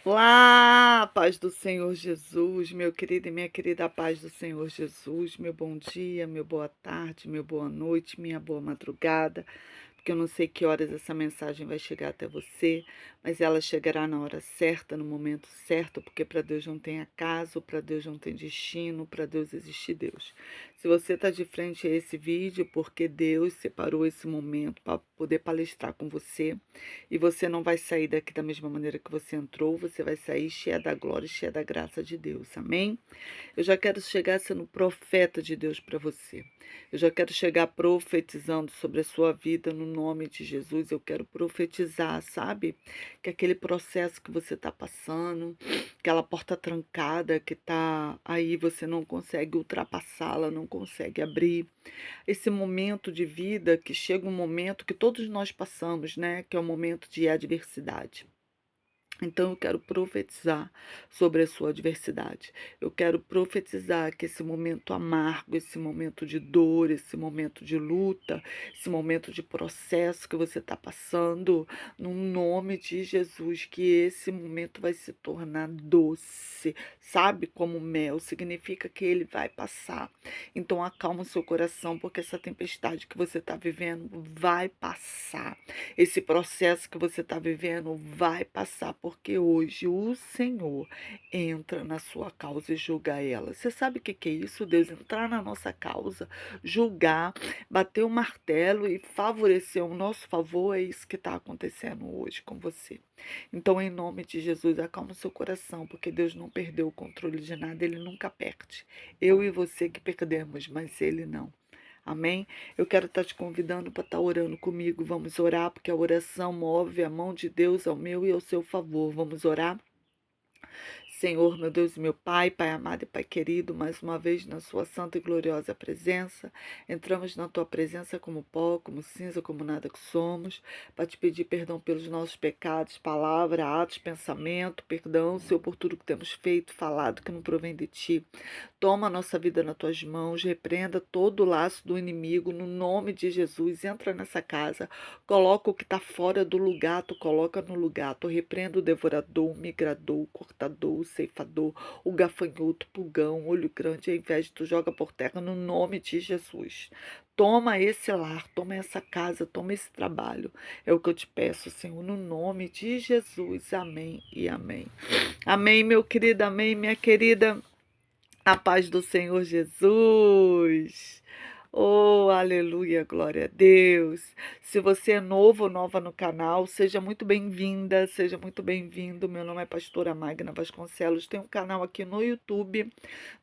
Olá, paz do Senhor Jesus, meu querido e minha querida paz do Senhor Jesus, meu bom dia, meu boa tarde, meu boa noite, minha boa madrugada, porque eu não sei que horas essa mensagem vai chegar até você, mas ela chegará na hora certa, no momento certo, porque para Deus não tem acaso, para Deus não tem destino, para Deus existe Deus. Se você está de frente a esse vídeo, porque Deus separou esse momento para poder palestrar com você, e você não vai sair daqui da mesma maneira que você entrou, você vai sair cheia da glória e cheia da graça de Deus, amém? Eu já quero chegar sendo profeta de Deus para você. Eu já quero chegar profetizando sobre a sua vida no nome de Jesus. Eu quero profetizar, sabe? Que aquele processo que você está passando, aquela porta trancada que está aí, você não consegue ultrapassá-la, não consegue abrir. Esse momento de vida que chega um momento que todos nós passamos, né? Que é o momento de adversidade. Então eu quero profetizar sobre a sua adversidade. Eu quero profetizar que esse momento amargo, esse momento de dor, esse momento de luta, esse momento de processo que você está passando, no nome de Jesus, que esse momento vai se tornar doce, sabe? Como mel, significa que ele vai passar. Então acalma o seu coração, porque essa tempestade que você está vivendo vai passar. Esse processo que você está vivendo vai passar, porque hoje o Senhor entra na sua causa e julga ela. Você sabe o que é isso? Deus entrar na nossa causa, julgar, bater o martelo e favorecer o nosso favor. É isso que está acontecendo hoje com você. Então, em nome de Jesus, acalma o seu coração, porque Deus não perdeu o controle de nada, Ele nunca perde. Eu e você que perdemos, mas Ele não. Amém? Eu quero estar te convidando para estar orando comigo. Vamos orar, porque a oração move a mão de Deus ao meu e ao seu favor. Vamos orar? Senhor, meu Deus e meu Pai, Pai amado e Pai querido, mais uma vez na sua santa e gloriosa presença, entramos na tua presença como pó, como cinza, como nada que somos, para te pedir perdão pelos nossos pecados, palavra, atos, pensamento, perdão, Senhor, por tudo que temos feito, falado, que não provém de ti. Toma a nossa vida nas tuas mãos, repreenda todo o laço do inimigo, no nome de Jesus, entra nessa casa, coloca o que está fora do lugar, tu coloca no lugar, tu repreenda o devorador, o migrador, o cortador, o ceifador, o gafanhoto, o pulgão, o olho grande, a inveja, tu joga por terra, no nome de Jesus. Toma esse lar, toma essa casa, toma esse trabalho, é o que eu te peço, Senhor, no nome de Jesus, amém e amém. Amém, meu querido, amém, minha querida. A paz do Senhor Jesus. Oh, aleluia, glória a Deus. Se você é novo ou nova no canal, seja muito bem-vinda, seja muito bem-vindo. Meu nome é pastora Magna Vasconcelos. Tem um canal aqui no YouTube,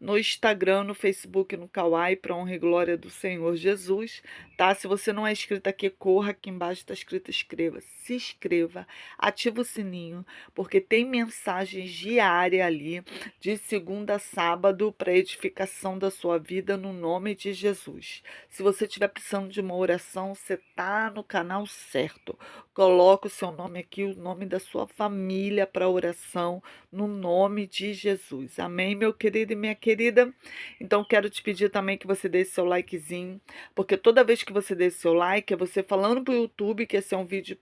no Instagram, no Facebook, no Kawai, para honra e glória do Senhor Jesus, tá? Se você não é inscrito aqui, corra aqui embaixo, está escrito inscreva. Se inscreva, ativa o sininho, porque tem mensagens diárias ali, de segunda a sábado, para edificação da sua vida, no nome de Jesus. Se você estiver precisando de uma oração, você está no canal certo. Coloque o seu nome aqui, o nome da sua família para oração, no nome de Jesus. Amém, meu querido e minha querida? Então, quero te pedir também que você dê seu likezinho, porque toda vez que você dê seu like, é você falando para o YouTube que esse é um vídeo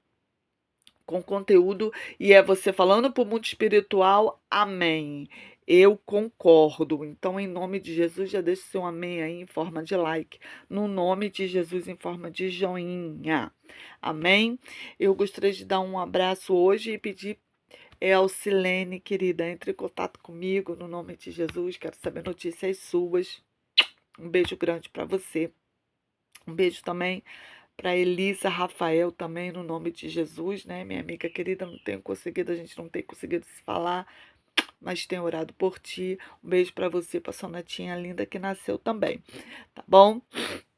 com conteúdo e é você falando para o mundo espiritual, amém. Eu concordo. Então, em nome de Jesus, já deixa seu amém aí em forma de like. No nome de Jesus, em forma de joinha. Amém? Eu gostaria de dar um abraço hoje e pedir ao Silene, querida, entre em contato comigo no nome de Jesus. Quero saber notícias suas. Um beijo grande para você. Um beijo também para Elisa Rafael também, no nome de Jesus, né? Minha amiga querida, não tenho conseguido, a gente não tem conseguido se falar, mas tenho orado por ti. Um beijo para você, para sua netinha linda que nasceu também, tá bom?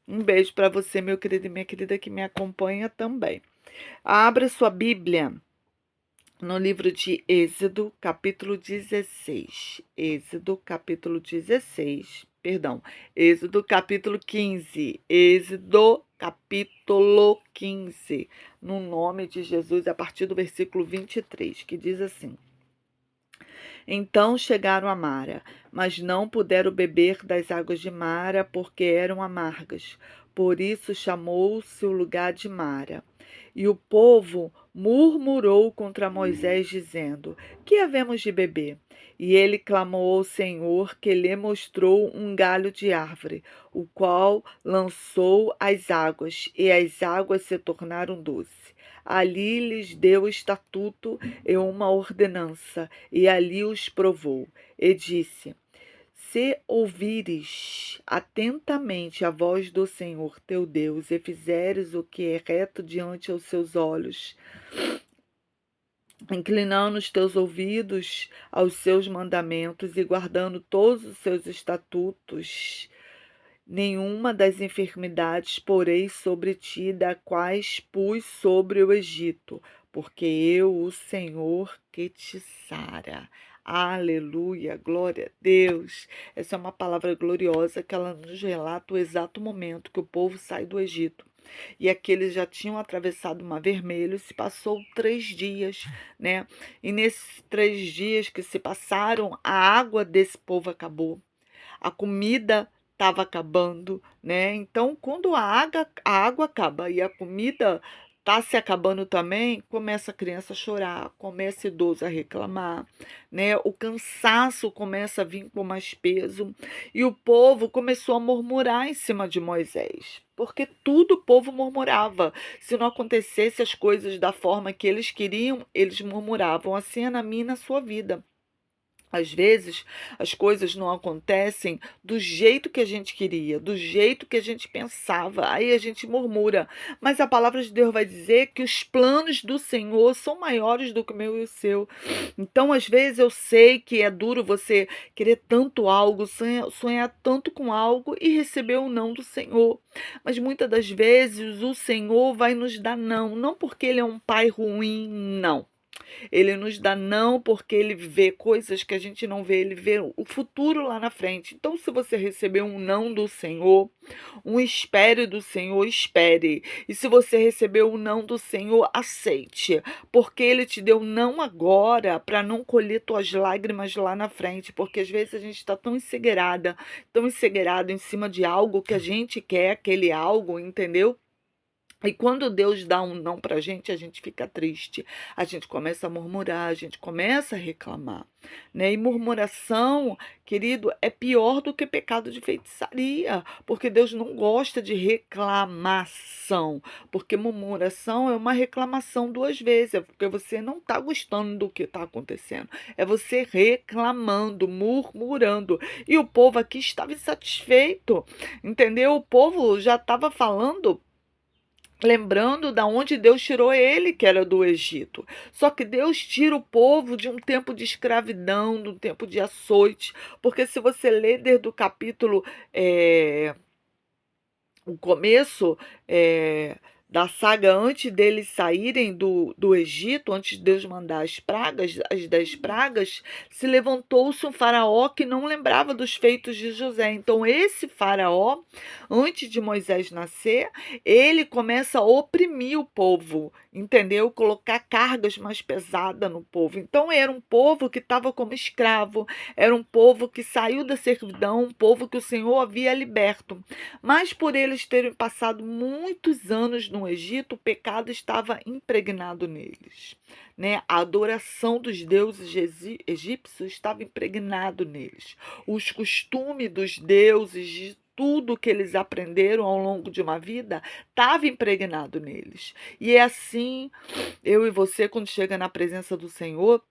Um beijo para você, meu querido e minha querida, que me acompanha também. Abra sua Bíblia no livro de Êxodo, capítulo 16. Êxodo, capítulo 16. Perdão, Êxodo, capítulo 15. Êxodo, capítulo 15. No nome de Jesus, a partir do versículo 23, que diz assim: Então chegaram a Mara, mas não puderam beber das águas de Mara, porque eram amargas. Por isso chamou-se o lugar de Mara. E o povo murmurou contra Moisés, dizendo: Que havemos de beber? E ele clamou ao Senhor, que lhe mostrou um galho de árvore, o qual lançou às águas, e as águas se tornaram doces. Ali lhes deu estatuto e uma ordenança, e ali os provou. E disse: Se ouvires atentamente a voz do Senhor teu Deus, e fizeres o que é reto diante aos seus olhos, inclinando os teus ouvidos aos seus mandamentos e guardando todos os seus estatutos, nenhuma das enfermidades porei sobre ti, da quais pus sobre o Egito, porque eu, o Senhor, que te sara. Aleluia, glória a Deus. Essa é uma palavra gloriosa que ela nos relata o exato momento que o povo sai do Egito. E aqueles já tinham atravessado o Mar Vermelho, e se passou 3 dias, né? E nesses 3 dias que se passaram, a água desse povo acabou, a comida estava acabando, né? Então, quando a água acaba e a comida está se acabando também, começa a criança a chorar, começa o idoso a reclamar, né? O cansaço começa a vir com mais peso e o povo começou a murmurar em cima de Moisés. Porque tudo o povo murmurava. Se não acontecesse as coisas da forma que eles queriam, eles murmuravam. Assim é na minha e na sua vida. Às vezes, as coisas não acontecem do jeito que a gente queria, do jeito que a gente pensava. Aí a gente murmura. Mas a palavra de Deus vai dizer que os planos do Senhor são maiores do que o meu e o seu. Então, às vezes, eu sei que é duro você querer tanto algo, sonhar tanto com algo e receber um não do Senhor. Mas muitas das vezes o Senhor vai nos dar não, não porque Ele é um pai ruim, não. Ele nos dá não porque ele vê coisas que a gente não vê, ele vê o futuro lá na frente. Então, se você receber um não do Senhor, um espere do Senhor, espere. E se você receber um não do Senhor, aceite, porque ele te deu não agora para não colher tuas lágrimas lá na frente, porque às vezes a gente está tão encegueirado em cima de algo que a gente quer, aquele algo, entendeu? E quando Deus dá um não para a gente fica triste, a gente começa a murmurar, a gente começa a reclamar, né? E murmuração, querido, é pior do que pecado de feitiçaria, porque Deus não gosta de reclamação, porque murmuração é uma reclamação 2 vezes, é porque você não está gostando do que está acontecendo, é você reclamando, murmurando, e o povo aqui estava insatisfeito, entendeu? O povo já estava falando, lembrando da onde Deus tirou ele, que era do Egito. Só que Deus tira o povo de um tempo de escravidão, de um tempo de açoite, porque se você ler desde o capítulo, o começo da saga, antes deles saírem do Egito, antes de Deus mandar as pragas, as 10 pragas, se levantou-se um faraó que não lembrava dos feitos de José. Então esse faraó, antes de Moisés nascer, ele começa a oprimir o povo, entendeu? Colocar cargas mais pesadas no povo. Então era um povo que estava como escravo, era um povo que saiu da servidão, um povo que o Senhor havia liberto. Mas por eles terem passado muitos anos no Egito, o pecado estava impregnado neles, né? A adoração dos deuses egípcios estava impregnado neles. Os costumes dos deuses, de tudo que eles aprenderam ao longo de uma vida, estava impregnado neles. E é assim, eu e você, quando chega na presença do Senhor,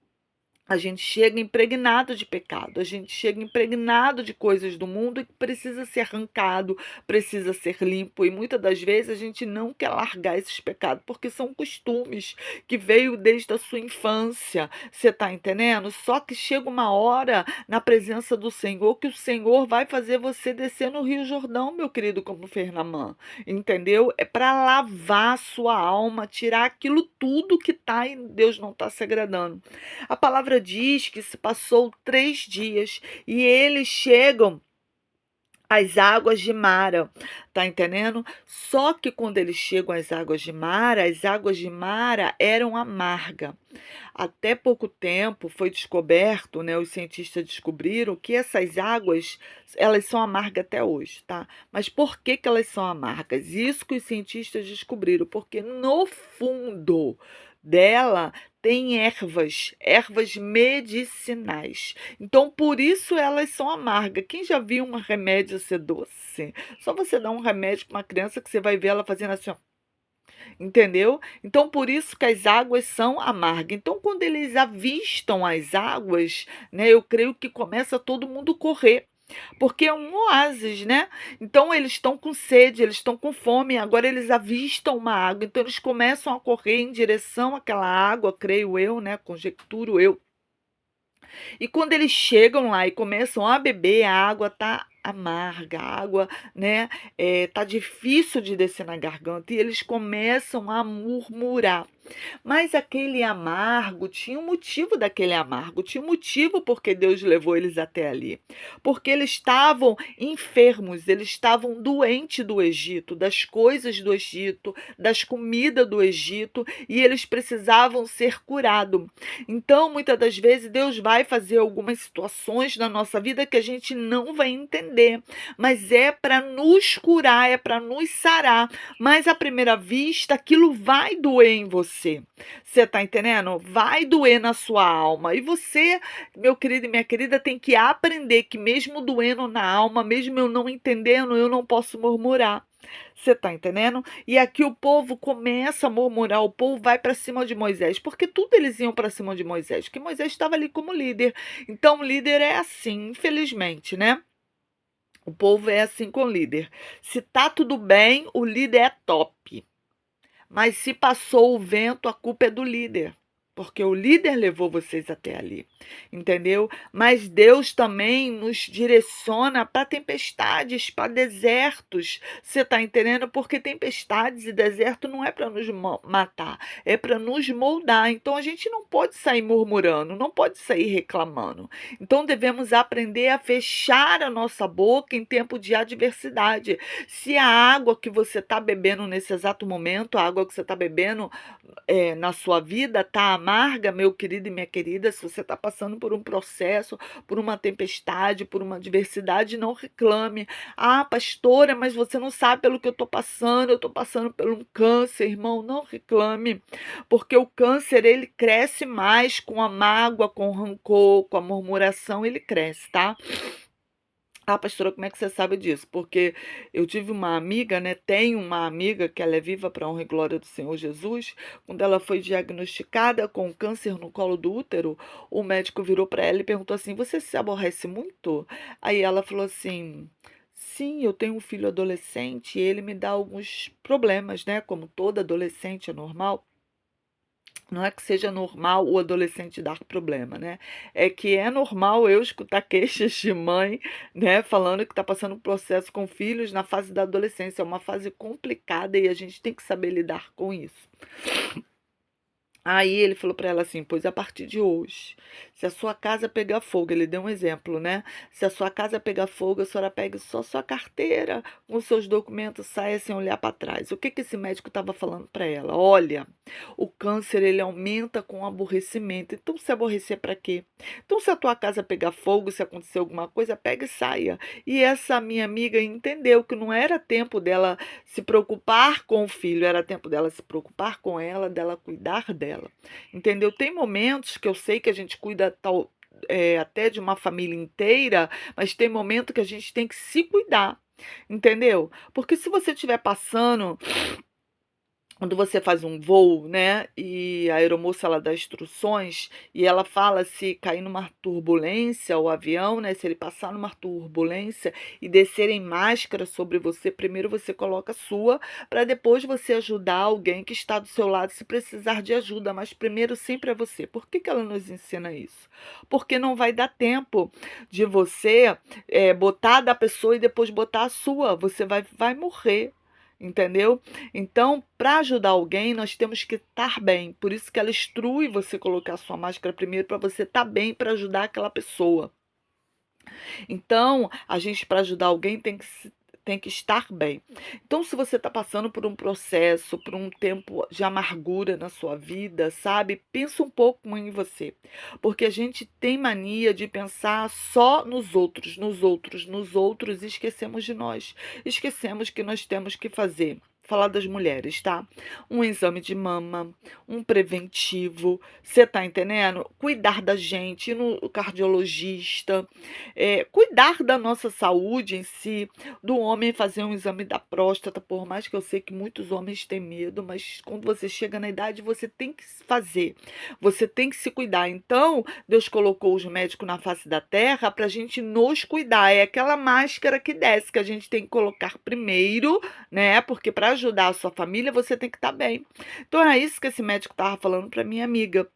a gente chega impregnado de pecado, a gente chega impregnado de coisas do mundo que precisa ser arrancado, precisa ser limpo. E muitas das vezes a gente não quer largar esses pecados, porque são costumes que veio desde a sua infância. Você está entendendo? Só que chega uma hora na presença do Senhor que o Senhor vai fazer você descer no Rio Jordão, meu querido, como fez Naamã. Entendeu? É para lavar a sua alma, tirar aquilo tudo que está e Deus não está se agradando. A palavra diz que se passou 3 dias e eles chegam as águas de Mara, tá entendendo? Só que quando eles chegam às águas de Mara, as águas de Mara eram amargas. Até pouco tempo foi descoberto, né, os cientistas descobriram que essas águas, elas são amargas até hoje, tá? Mas por que que elas são amargas? Isso que os cientistas descobriram, porque no fundo dela tem ervas medicinais. Então, por isso elas são amargas. Quem já viu um remédio ser doce? Só você dar um remédio para uma criança que você vai ver ela fazendo assim, ó, entendeu? Então, por isso que as águas são amargas. Então, quando eles avistam as águas, né, eu creio que começa todo mundo correr. Porque é um oásis, né? Então eles estão com sede, eles estão com fome, agora eles avistam uma água, então eles começam a correr em direção àquela água, creio eu, né? Conjecturo eu. E quando eles chegam lá e começam a beber, a água tá amarga, a água, né, tá difícil de descer na garganta e eles começam a murmurar. Mas aquele amargo, tinha um motivo daquele amargo, tinha um motivo porque Deus levou eles até ali. Porque eles estavam enfermos, eles estavam doentes do Egito, das coisas do Egito, das comidas do Egito, e eles precisavam ser curados. Então, muitas das vezes, Deus vai fazer algumas situações na nossa vida que a gente não vai entender, mas é para nos curar, é para nos sarar. Mas à primeira vista, aquilo vai doer em você. Você está entendendo? Vai doer na sua alma. E você, meu querido e minha querida, tem que aprender que mesmo doendo na alma, mesmo eu não entendendo, eu não posso murmurar. Você está entendendo? E aqui o povo começa a murmurar, o povo vai para cima de Moisés, porque tudo eles iam para cima de Moisés, porque Moisés estava ali como líder. Então, o líder é assim, infelizmente, né? O povo é assim com o líder. Se tá tudo bem, o líder é top. Mas se passou o vento, a culpa é do líder. Porque o líder levou vocês até ali, entendeu? Mas Deus também nos direciona para tempestades, para desertos. Você está entendendo? Porque tempestades e deserto não é para nos matar, é para nos moldar. Então a gente não pode sair murmurando, não pode sair reclamando. Então devemos aprender a fechar a nossa boca em tempo de adversidade. Se a água que você está bebendo nesse exato momento, a água que você está bebendo na sua vida está amarga, meu querido e minha querida, se você está passando por um processo, por uma tempestade, por uma adversidade, não reclame. Ah, pastora, mas você não sabe pelo que eu estou passando por um câncer, irmão, não reclame, porque o câncer, ele cresce mais com a mágoa, com o rancor, com a murmuração, ele cresce, tá? Ah, pastora, como é que você sabe disso? Porque eu tive uma amiga, né? Tenho uma amiga que ela é viva para a honra e glória do Senhor Jesus. Quando ela foi diagnosticada com câncer no colo do útero, o médico virou para ela e perguntou assim: Você se aborrece muito? Aí ela falou assim: Sim, eu tenho um filho adolescente e ele me dá alguns problemas, né? Como toda adolescente é normal. Não é que seja normal o adolescente dar problema, né? É que é normal eu escutar queixas de mãe, né, falando que está passando um processo com filhos na fase da adolescência. É uma fase complicada e a gente tem que saber lidar com isso. Aí ele falou para ela assim: Pois a partir de hoje, se a sua casa pegar fogo, ele deu um exemplo, né? Se a sua casa pegar fogo, a senhora pegue só sua carteira com seus documentos, saia sem olhar para trás. O que que esse médico estava falando para ela? Olha, o câncer ele aumenta com o aborrecimento. Então, se aborrecer para quê? Então, se a tua casa pegar fogo, se acontecer alguma coisa, pega e saia. E essa minha amiga entendeu que não era tempo dela se preocupar com o filho, era tempo dela se preocupar com ela, dela cuidar dela. Entendeu? Tem momentos que eu sei que a gente cuida até de uma família inteira, mas tem momento que a gente tem que se cuidar. Entendeu? Porque se você estiver passando quando você faz um voo, né, e a aeromoça ela dá instruções e ela fala se cair numa turbulência o avião, né, se ele passar numa turbulência e descer em máscara sobre você, primeiro você coloca a sua, para depois você ajudar alguém que está do seu lado se precisar de ajuda, mas primeiro sempre é você. Por que que ela nos ensina isso? Porque não vai dar tempo de você botar da pessoa e depois botar a sua, você vai morrer. Entendeu? Então, para ajudar alguém, nós temos que estar bem. Por isso que ela instrui você colocar a sua máscara primeiro para você estar bem para ajudar aquela pessoa. Então, a gente, para ajudar alguém, tem que estar bem. Então, se você está passando por um processo, por um tempo de amargura na sua vida, sabe? Pensa um pouco em você. Porque a gente tem mania de pensar só nos outros, nos outros, nos outros, e esquecemos de nós. Esquecemos que nós temos que fazer. Falar das mulheres, tá? Um exame de mama, um preventivo, você tá entendendo? Cuidar da gente, ir no cardiologista, cuidar da nossa saúde em si, do homem fazer um exame da próstata, por mais que eu sei que muitos homens têm medo, mas quando você chega na idade, você tem que fazer, você tem que se cuidar. Então, Deus colocou os médicos na face da terra para a gente nos cuidar. É aquela máscara que desce, que a gente tem que colocar primeiro, né? Porque para ajudar a sua família, você tem que estar bem. Então, era isso que esse médico estava falando para minha amiga.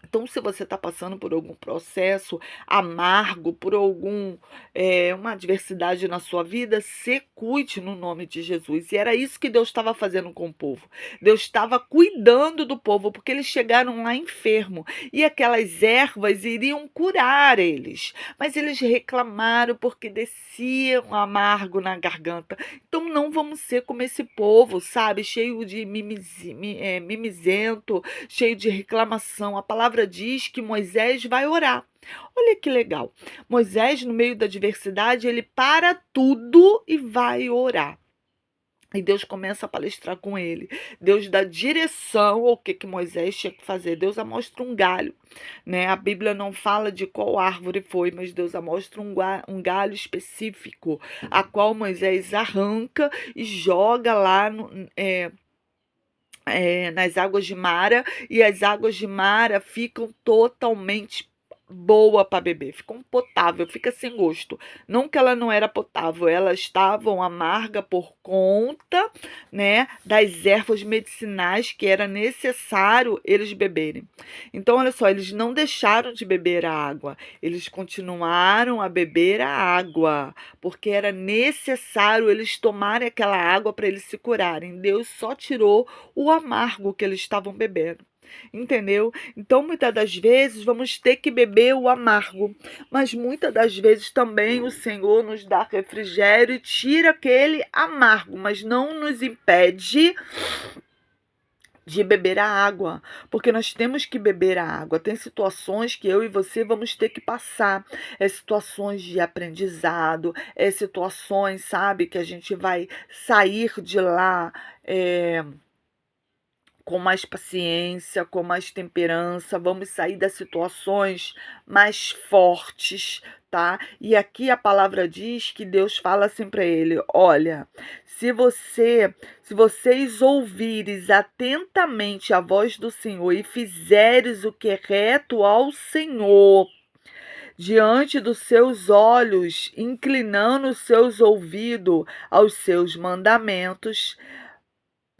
Então, se você está passando por algum processo amargo, por uma adversidade na sua vida, se cuide no nome de Jesus. E era isso que Deus estava fazendo com o povo. Deus estava cuidando do povo, porque eles chegaram lá enfermos. E aquelas ervas iriam curar eles. Mas eles reclamaram porque desciam amargo na garganta. Então, não vamos ser como esse povo, sabe? Cheio de mimizento, cheio de reclamação. A palavra diz que Moisés vai orar. Olha que legal. Moisés, no meio da adversidade, ele para tudo e vai orar. E Deus começa a palestrar com ele. Deus dá direção ao que Moisés tinha que fazer. Deus amostra um galho, né? A Bíblia não fala de qual árvore foi, mas Deus amostra um galho específico, a qual Moisés arranca e joga lá nas águas de Mara, e as águas de Mara ficam totalmente boa para beber, ficam potável, fica sem gosto. Não que ela não era potável, elas estavam amarga por conta, né, das ervas medicinais que era necessário eles beberem. Então, olha só, eles não deixaram de beber a água, eles continuaram a beber a água, porque era necessário eles tomarem aquela água para eles se curarem. Deus só tirou o amargo que eles estavam bebendo. Entendeu? Então, muitas das vezes, vamos ter que beber o amargo, mas muitas das vezes também o Senhor nos dá refrigério e tira aquele amargo, mas não nos impede de beber a água, porque nós temos que beber a água. Tem situações que eu e você vamos ter que passar, situações de aprendizado, situações, sabe, que a gente vai sair de lá com mais paciência, com mais temperança, vamos sair das situações mais fortes, tá? E aqui a palavra diz que Deus fala assim para ele: olha, se vocês ouvires atentamente a voz do Senhor e fizeres o que é reto ao Senhor, diante dos seus olhos, inclinando os seus ouvidos aos seus mandamentos,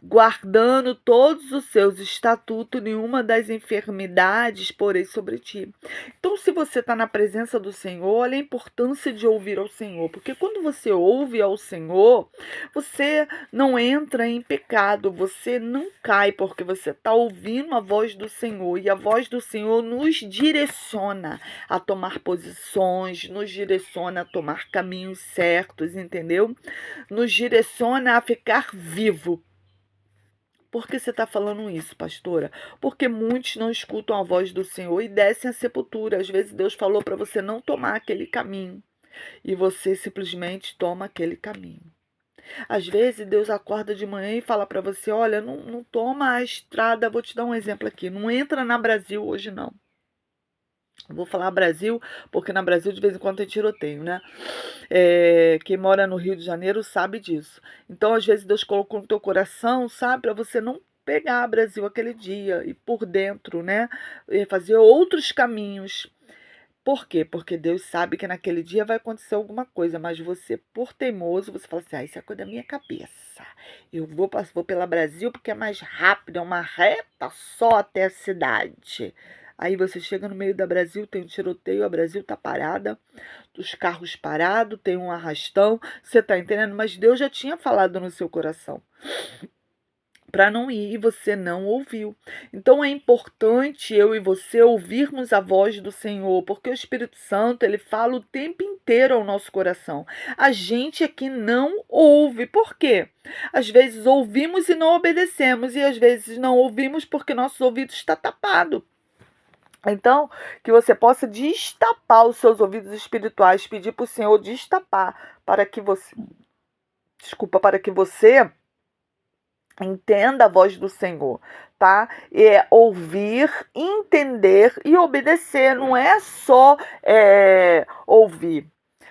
guardando todos os seus estatutos, nenhuma das enfermidades porei sobre ti. Então, se você está na presença do Senhor, olha a importância de ouvir ao Senhor, porque quando você ouve ao Senhor, você não entra em pecado, você não cai, porque você está ouvindo a voz do Senhor, e a voz do Senhor nos direciona a tomar posições, nos direciona a tomar caminhos certos, entendeu? Nos direciona a ficar vivo. Por que você está falando isso, pastora? Porque muitos não escutam a voz do Senhor e descem à sepultura. Às vezes Deus falou para você não tomar aquele caminho e você simplesmente toma aquele caminho. Às vezes Deus acorda de manhã e fala para você: olha, não toma a estrada. Vou te dar um exemplo aqui. Não entra na Brasil hoje, não. Vou falar Brasil, porque na Brasil de vez em quando tem tiroteio, né? Quem mora no Rio de Janeiro sabe disso. Então, às vezes, Deus colocou no teu coração, sabe, para você não pegar Brasil aquele dia e por dentro, né? E fazer outros caminhos. Por quê? Porque Deus sabe que naquele dia vai acontecer alguma coisa, mas você, por teimoso, você fala assim: isso é coisa da minha cabeça. Eu vou pela Brasil porque é mais rápido, é uma reta só até a cidade. Aí você chega no meio da Brasil, tem um tiroteio, a Brasil tá parada, os carros parados, tem um arrastão, você tá entendendo? Mas Deus já tinha falado no seu coração para não ir e você não ouviu. Então é importante eu e você ouvirmos a voz do Senhor, porque o Espírito Santo, ele fala o tempo inteiro ao nosso coração. A gente aqui não ouve. Por quê? Às vezes ouvimos e não obedecemos, e às vezes não ouvimos porque nossos ouvidos estão tapados. Então, que você possa destapar os seus ouvidos espirituais, pedir para o Senhor destapar, para que você entenda a voz do Senhor, tá? É ouvir, entender e obedecer. Não é só ouvir.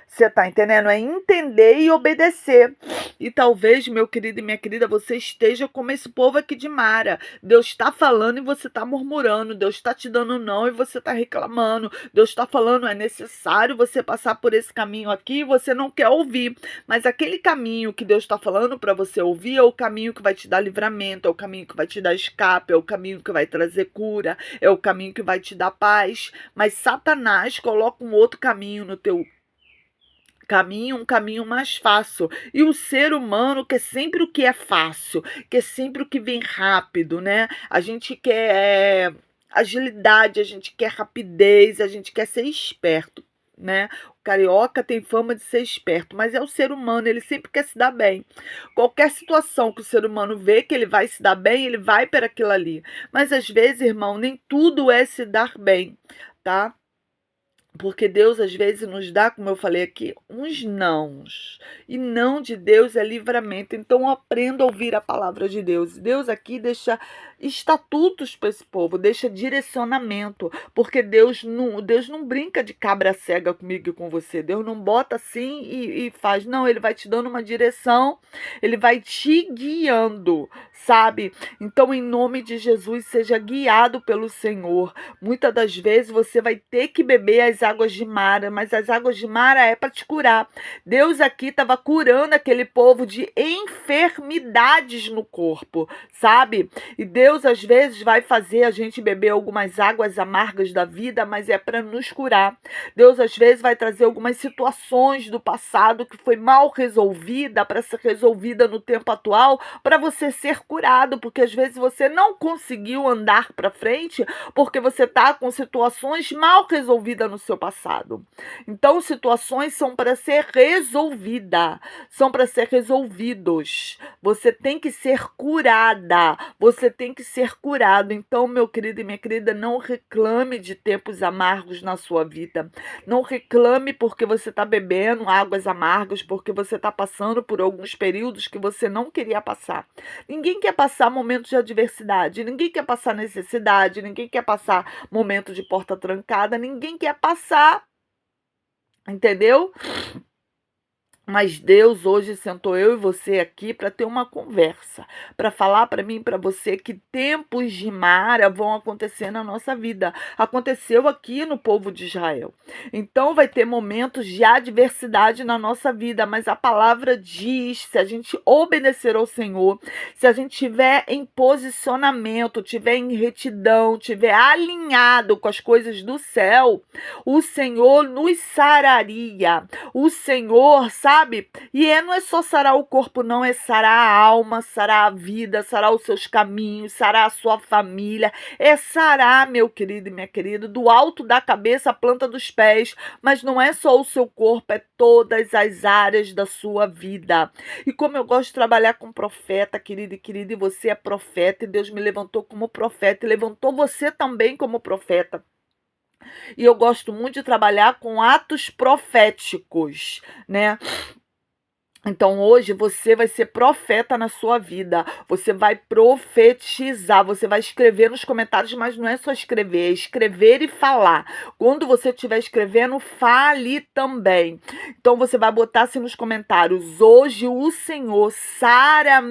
Você tá entendendo? É entender e obedecer. E talvez, meu querido e minha querida, você esteja como esse povo aqui de Mara. Deus está falando e você está murmurando. Deus está te dando não e você está reclamando. Deus está falando, é necessário você passar por esse caminho aqui e você não quer ouvir. Mas aquele caminho que Deus está falando para você ouvir é o caminho que vai te dar livramento, é o caminho que vai te dar escape, é o caminho que vai trazer cura, é o caminho que vai te dar paz. Mas Satanás coloca um outro caminho no teu caminho, um caminho mais fácil. E o ser humano quer sempre o que é fácil, quer sempre o que vem rápido, né? A gente quer agilidade, a gente quer rapidez, a gente quer ser esperto, né? O carioca tem fama de ser esperto, mas é o ser humano, ele sempre quer se dar bem. Qualquer situação que o ser humano vê que ele vai se dar bem, ele vai para aquilo ali. Mas às vezes, irmão, nem tudo é se dar bem, tá? Porque Deus, às vezes, nos dá, como eu falei aqui, uns nãos. E não de Deus é livramento. Então, aprenda a ouvir a palavra de Deus. Deus aqui deixa estatutos para esse povo, deixa direcionamento. Porque Deus não brinca de cabra cega comigo e com você. Deus não bota assim e faz. Não, Ele vai te dando uma direção, Ele vai te guiando, sabe? Então, em nome de Jesus, seja guiado pelo Senhor. Muitas das vezes você vai ter que beber as águas de Mara, mas as águas de Mara é para te curar. Deus aqui estava curando aquele povo de enfermidades no corpo, sabe? E Deus às vezes vai fazer a gente beber algumas águas amargas da vida, mas é para nos curar. Deus às vezes vai trazer algumas situações do passado que foi mal resolvida para ser resolvida no tempo atual, para você ser curado, porque às vezes você não conseguiu andar para frente porque você está com situações mal resolvidas no seu passado. Então, situações são para ser resolvidas, são para ser resolvidos. Você tem que ser curada, você tem que ser curado. Então, meu querido e minha querida, não reclame de tempos amargos na sua vida. Não reclame porque você está bebendo águas amargas, porque você está passando por alguns períodos que você não queria passar. Ninguém quer passar momentos de adversidade, ninguém quer passar necessidade, ninguém quer passar momento de porta trancada, ninguém quer passar, entendeu? Mas Deus hoje sentou eu e você aqui para ter uma conversa, para falar para mim e para você que tempos de Mara vão acontecer na nossa vida. Aconteceu aqui no povo de Israel. Então vai ter momentos de adversidade na nossa vida, mas a palavra diz, se a gente obedecer ao Senhor, se a gente tiver em posicionamento, tiver em retidão, tiver alinhado com as coisas do céu, o Senhor nos sararia. O Senhor, sabe? E não é só sarar o corpo, não, é sarar a alma, sarar a vida, sarar os seus caminhos, sarar a sua família, é sarar, meu querido e minha querida, do alto da cabeça à planta dos pés, mas não é só o seu corpo, é todas as áreas da sua vida. E como eu gosto de trabalhar com profeta, querido e querida, e você é profeta, e Deus me levantou como profeta, e levantou você também como profeta. E eu gosto muito de trabalhar com atos proféticos, né? Então hoje você vai ser profeta na sua vida, você vai profetizar, você vai escrever nos comentários, mas não é só escrever, é escrever e falar. Quando você estiver escrevendo, fale também. Então você vai botar assim nos comentários: hoje o Senhor sara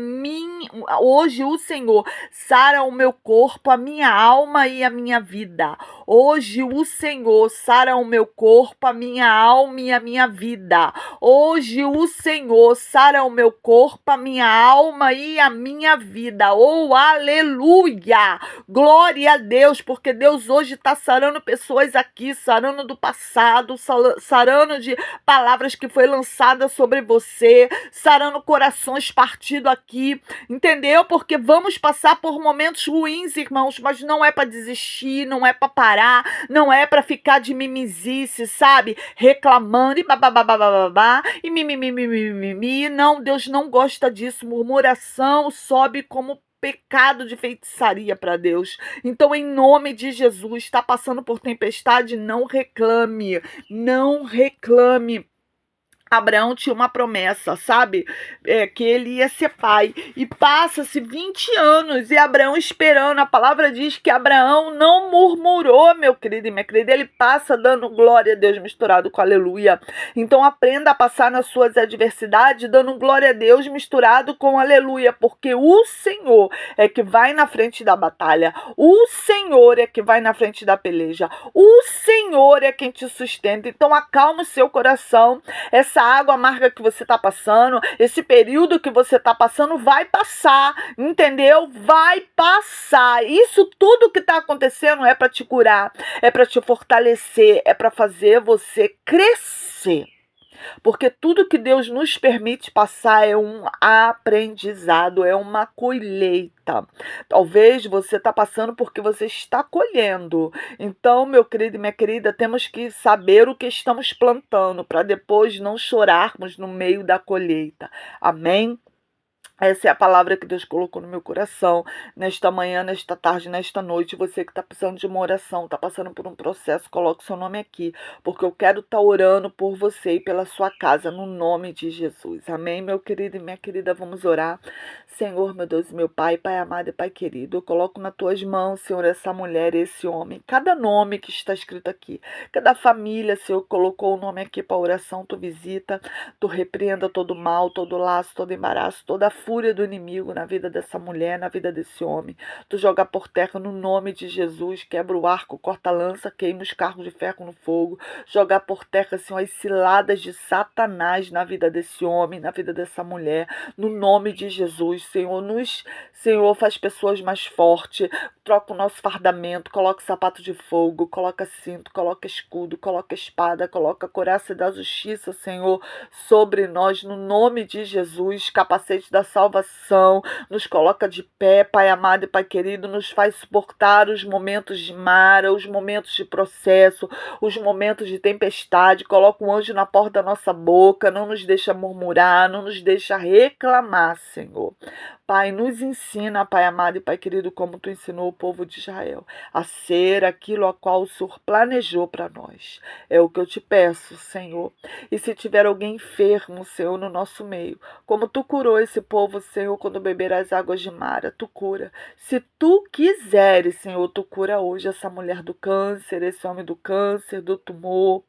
hoje o Senhor sara o meu corpo, a minha alma e a minha vida. Hoje o Senhor sara o meu corpo, a minha alma e a minha vida. Hoje o Senhor Senhor, sara o meu corpo, a minha alma e a minha vida. Oh, aleluia! Glória a Deus, porque Deus hoje está sarando pessoas aqui, sarando do passado, sarando de palavras que foi lançada sobre você, sarando corações partidos aqui, entendeu? Porque vamos passar por momentos ruins, irmãos, mas não é para desistir, não é para parar, não é para ficar de mimizice, sabe? Reclamando e babá e mimimi. Não, Deus não gosta disso. Murmuração sobe como pecado de feitiçaria para Deus. Então, em nome de Jesus, está passando por tempestade, não reclame, não reclame. Abraão tinha uma promessa, sabe? Que ele ia ser pai. E passa-se 20 anos e Abraão esperando. A palavra diz que Abraão não murmurou, meu querido e minha querida. Ele passa dando glória a Deus misturado com aleluia. Então aprenda a passar nas suas adversidades dando glória a Deus misturado com aleluia. Porque o Senhor é que vai na frente da batalha. O Senhor é que vai na frente da peleja. O Senhor é quem te sustenta. Então acalma o seu coração. Essa água amarga que você está passando, esse período que você está passando, vai passar, entendeu? Vai passar. Isso tudo que está acontecendo é para te curar, é para te fortalecer, é para fazer você crescer. Porque tudo que Deus nos permite passar é um aprendizado, é uma colheita. Talvez você está passando porque você está colhendo. Então, meu querido e minha querida, temos que saber o que estamos plantando para depois não chorarmos no meio da colheita. Amém? Essa é a palavra que Deus colocou no meu coração nesta manhã, nesta tarde, nesta noite. Você que está precisando de uma oração, está passando por um processo, coloque seu nome aqui, porque eu quero estar orando por você e pela sua casa, no nome de Jesus. Amém, meu querido e minha querida? Vamos orar. Senhor, meu Deus e meu Pai, Pai amado e Pai querido, eu coloco nas tuas mãos, Senhor, essa mulher, esse homem, cada nome que está escrito aqui, cada família, Senhor, colocou o nome aqui para oração, tu visita, tu repreenda todo mal, todo laço, todo embaraço, toda fúria do inimigo na vida dessa mulher, na vida desse homem. Tu joga por terra no nome de Jesus, quebra o arco, corta a lança, queima os carros de ferro no fogo, jogar por terra, Senhor, as ciladas de Satanás na vida desse homem, na vida dessa mulher, no nome de Jesus, Senhor, Senhor, faz pessoas mais fortes, troca o nosso fardamento, coloca sapato de fogo, coloca cinto, coloca escudo, coloca espada, coloca a couraça da justiça, Senhor, sobre nós, no nome de Jesus, capacete da salvação, nos coloca de pé, Pai amado e Pai querido, nos faz suportar os momentos de mara, os momentos de processo, os momentos de tempestade, coloca um anjo na porta da nossa boca, não nos deixa murmurar, não nos deixa reclamar, Senhor. Pai, nos ensina, Pai amado e Pai querido, como Tu ensinou o povo de Israel, a ser aquilo a qual o Senhor planejou para nós. É o que eu te peço, Senhor. E se tiver alguém enfermo, Senhor, no nosso meio, como Tu curou esse povo, Senhor, quando beber as águas de Mara, Tu cura. Se Tu quiseres, Senhor, Tu cura hoje essa mulher do câncer, esse homem do câncer, do tumor.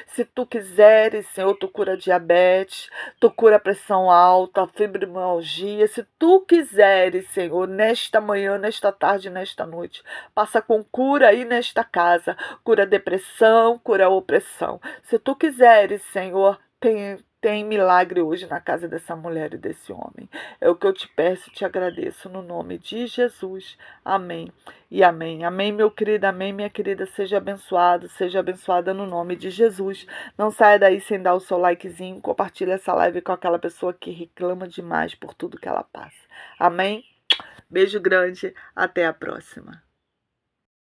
Se Tu quiseres, Senhor, Tu cura diabetes, Tu cura pressão alta, fibromialgia. Se Tu quiseres, Senhor, nesta manhã, nesta tarde, nesta noite, passa com cura aí nesta casa. Cura depressão, cura opressão. Se Tu quiseres, Senhor, tem milagre hoje na casa dessa mulher e desse homem. É o que eu te peço e te agradeço no nome de Jesus. Amém e amém. Amém, meu querido, amém, minha querida. Seja abençoada no nome de Jesus. Não saia daí sem dar o seu likezinho. Compartilhe essa live com aquela pessoa que reclama demais por tudo que ela passa. Amém? Beijo grande. Até a próxima.